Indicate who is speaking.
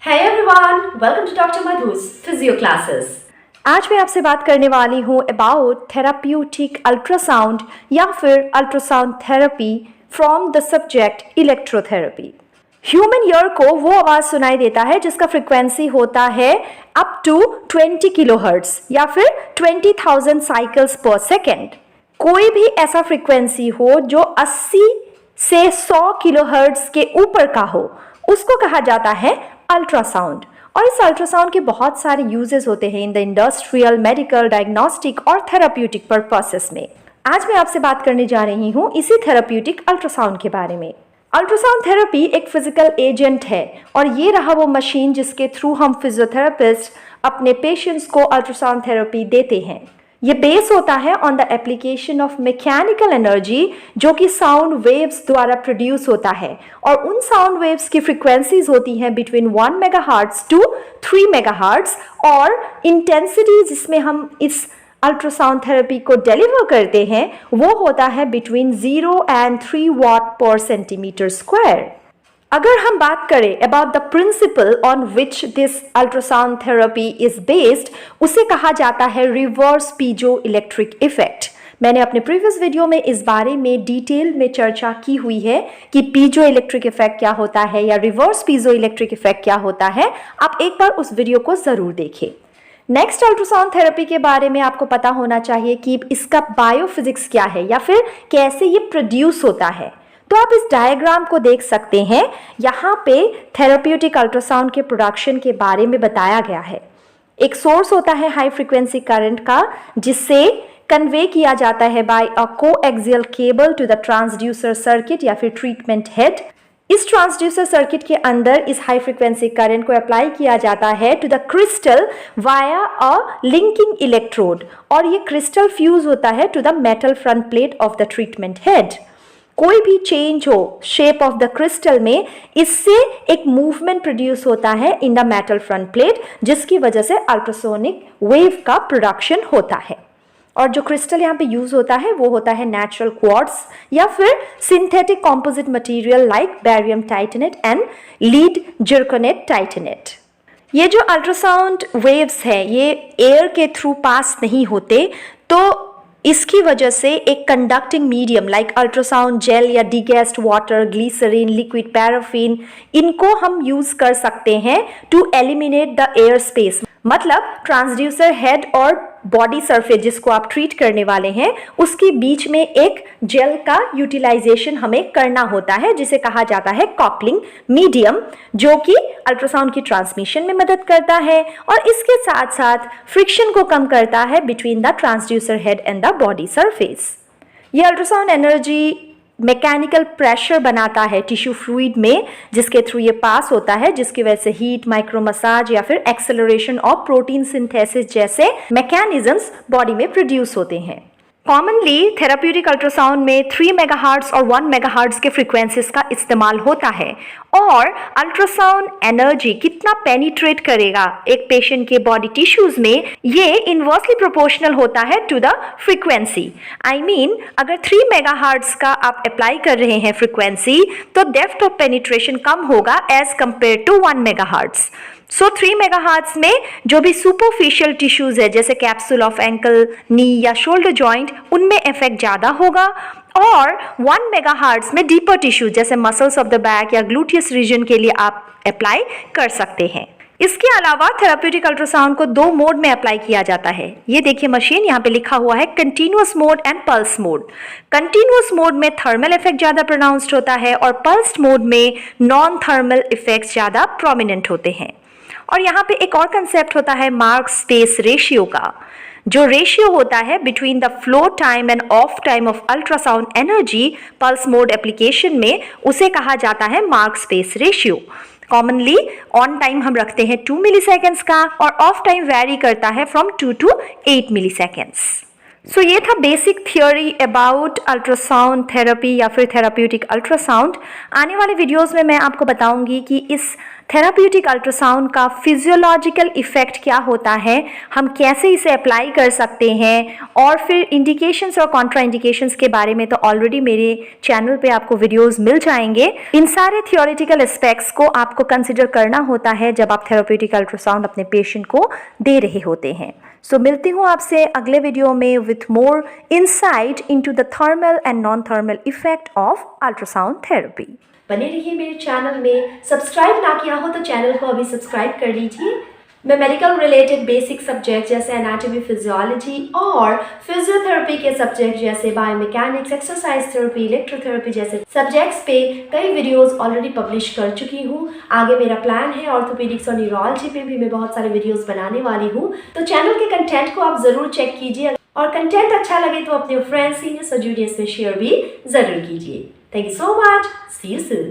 Speaker 1: Hey everyone, welcome to Dr. Madhu's Physio Classes. आज मैं आपसे बात करने वाली हूँ अबाउट थेराप्यूटिक अल्ट्रासाउंड या फिर ultrasound therapy from the subject electrotherapy. Human ear को वो आवाज़ सुनाई देता है जिसका फ्रिक्वेंसी होता है अप टू 20 किलोहर्ट्ज़ या फिर 20,000 साइकिल्स पर सेकेंड। कोई भी ऐसा फ्रिक्वेंसी हो जो 80 से 100 किलोहर्ट्ज़ के ऊपर का हो उसको कहा जाता है अल्ट्रासाउंड। और इस अल्ट्रासाउंड के बहुत सारे यूजेस होते हैं in the industrial, medical, diagnostic और थेराप्यूटिक पर्पसेस में। आज मैं आपसे बात करने जा रही हूँ इसी थेराप्यूटिक अल्ट्रासाउंड के बारे में। अल्ट्रासाउंड थेरेपी एक फिजिकल एजेंट है और ये रहा वो मशीन जिसके थ्रू हम फिजियोथेरेपिस्ट अपने पेशेंट्स को अल्ट्रासाउंड थेरेपी देते हैं। ये बेस होता है on the application of mechanical energy जो कि साउंड वेव्स द्वारा प्रोड्यूस होता है और उन साउंड वेव्स की फ्रीक्वेंसीज होती हैं बिटवीन 1 मेगाहर्ट्ज टू 3 मेगाहर्ट्ज और इंटेंसिटी जिसमें हम इस अल्ट्रासाउंड थेरेपी को डिलीवर करते हैं वो होता है बिटवीन 0 and 3 वाट पर सेंटीमीटर स्क्वायर। अगर हम बात करें about the principal on which this ultrasound therapy is based, उसे कहा जाता है रिवर्स पीजो इलेक्ट्रिक इफेक्ट। मैंने अपने प्रीवियस वीडियो में इस बारे में डिटेल में चर्चा की हुई है कि पीजो इलेक्ट्रिक इफेक्ट क्या होता है या रिवर्स पीजो इलेक्ट्रिक इफेक्ट क्या होता है। आप एक बार उस वीडियो को ज़रूर देखें। नेक्स्ट, अल्ट्रासाउंड थेरेपी के बारे में आपको पता होना चाहिए कि इसका बायोफिजिक्स क्या है या फिर कैसे ये प्रोड्यूस होता है। तो आप इस डायग्राम को देख सकते हैं, यहाँ पे थेराप्यूटिक अल्ट्रासाउंड के प्रोडक्शन के बारे में बताया गया है। एक सोर्स होता है हाई फ्रीक्वेंसी करंट का जिससे कन्वे किया जाता है by a coaxial cable to the transducer circuit या फिर ट्रीटमेंट हेड। इस ट्रांसड्यूसर सर्किट के अंदर इस हाई फ्रीक्वेंसी करंट को अप्लाई किया जाता है to the crystal via a linking electrode और ये क्रिस्टल फ्यूज होता है to the metal front plate of the treatment head. कोई भी चेंज हो शेप ऑफ द क्रिस्टल में, इससे एक मूवमेंट प्रोड्यूस होता है in the metal front plate जिसकी वजह से अल्ट्रासोनिक वेव का प्रोडक्शन होता है। और जो क्रिस्टल यहाँ पे यूज होता है वो होता है नेचुरल क्वार्ट्ज या फिर synthetic composite material like barium titanate and lead zirconate titanate. ये जो अल्ट्रासाउंड वेव्स है ये एयर के थ्रू पास नहीं होते, तो इसकी वजह से एक conducting medium like ultrasound gel या degassed water, glycerine, liquid paraffin, इनको हम यूज कर सकते हैं to eliminate the air space. मतलब ट्रांसड्यूसर हेड और बॉडी सरफेस जिसको आप ट्रीट करने वाले हैं उसके बीच में एक जेल का यूटिलाइजेशन हमें करना होता है जिसे कहा जाता है कॉपलिंग मीडियम, जो कि अल्ट्रासाउंड की ट्रांसमिशन में मदद करता है और इसके साथ साथ फ्रिक्शन को कम करता है between the transducer head and the body surface. ये अल्ट्रासाउंड एनर्जी मैकेनिकल प्रेशर बनाता है टिश्यू फ्लूइड में जिसके थ्रू ये पास होता है, जिसकी वजह से हीट, माइक्रो मसाज या फिर एक्सेलरेशन ऑफ प्रोटीन सिंथेसिस जैसे मैकेनिज्म्स बॉडी में प्रोड्यूस होते हैं। कॉमनली थेराप्यूटिक अल्ट्रासाउंड में 3 मेगाहर्ट्ज और 1 मेगाहर्ट्ज के फ्रीक्वेंसीज का इस्तेमाल होता है और अल्ट्रासाउंड एनर्जी कितना पेनिट्रेट करेगा एक पेशेंट के बॉडी टिश्यूज में ये इनवर्सली प्रोपोर्शनल होता है to the frequency. I mean अगर 3 मेगाहर्ट्ज का आप अप्लाई कर रहे हैं फ्रीक्वेंसी तो डेप्थ ऑफ पेनिट्रेशन कम होगा as compare to 1 megahertz. So 3 megahertz में जो भी सुपरफिशियल टिश्यूज है जैसे कैप्सूल ऑफ एंकल, नी या शोल्डर जॉइंट, उनमें इफेक्ट ज़्यादा होगा और 1 मेगाहर्ट्ज में डीपर टिश्यू जैसे मसल्स ऑफ द बैक या ग्लूटियस रीजन के लिए आप अप्लाई कर सकते हैं। इसके अलावा थेराप्यूटिक अल्ट्रासाउंड को 2 मोड में अप्लाई किया जाता है। ये देखिए मशीन, यहाँ पे लिखा हुआ है continuous mode and pulse mode. Continuous mode में थर्मल इफेक्ट ज़्यादा प्रोनाउंस्ड होता है और पल्स्ड मोड में नॉन थर्मल इफेक्ट्स ज़्यादा प्रोमिनेंट होते हैं। और यहाँ पे एक और कंसेप्ट होता है मार्क स्पेस रेशियो का, जो रेशियो होता है between the flow time end of time of ultrasound energy pulse mode application में, उसे कहा जाता है mark space ratio. Commonly on time हम रखते हैं 2 मिलीसेकेंड्स का और ऑफ टाइम वेरी करता है फ्रॉम 2 to 8 मिलीसेकेंड्स। सो ये था basic theory about ultrasound therapy या फिर थेराप्यूटिक अल्ट्रासाउंड। आने वाले वीडियोस में मैं आपको बताऊंगी कि इस थेराप्यूटिक अल्ट्रासाउंड का फिजियोलॉजिकल इफेक्ट क्या होता है, हम कैसे इसे अप्लाई कर सकते हैं, और फिर इंडिकेशंस और कॉन्ट्रा इंडिकेशंस के बारे में तो ऑलरेडी मेरे चैनल पे आपको वीडियोस मिल जाएंगे। इन सारे थियोरेटिकल एस्पेक्ट्स को आपको कंसिडर करना होता है जब आप थेराप्यूटिक अल्ट्रासाउंड अपने पेशेंट को दे रहे होते हैं। सो मिलती हूँ आपसे अगले वीडियो में with more insight into the thermal and non thermal effect of ultrasound therapy. बने रहिए मेरे चैनल में। सब्सक्राइब ना किया हो तो चैनल को अभी सब्सक्राइब कर लीजिए। मैं मेडिकल रिलेटेड बेसिक सब्जेक्ट जैसे एनाटॉमी, फिजियोलॉजी और फिजियोथेरेपी के सब्जेक्ट जैसे बायोमैकेनिक्स, एक्सरसाइज थेरेपी, इलेक्ट्रोथेरेपी जैसे सब्जेक्ट्स पे कई वीडियोस ऑलरेडी पब्लिश कर चुकी हूँ। आगे मेरा प्लान है ऑर्थोपेडिक्स और न्यूरोलॉजी पे भी मैं बहुत सारे वीडियोस बनाने वाली हूँ, तो चैनल के कंटेंट को आप ज़रूर चेक कीजिए और कंटेंट अच्छा लगे तो अपने फ्रेंड्स, सीनियर्स और जूनियर्स में शेयर भी ज़रूर कीजिए। Thank you so much. See you soon.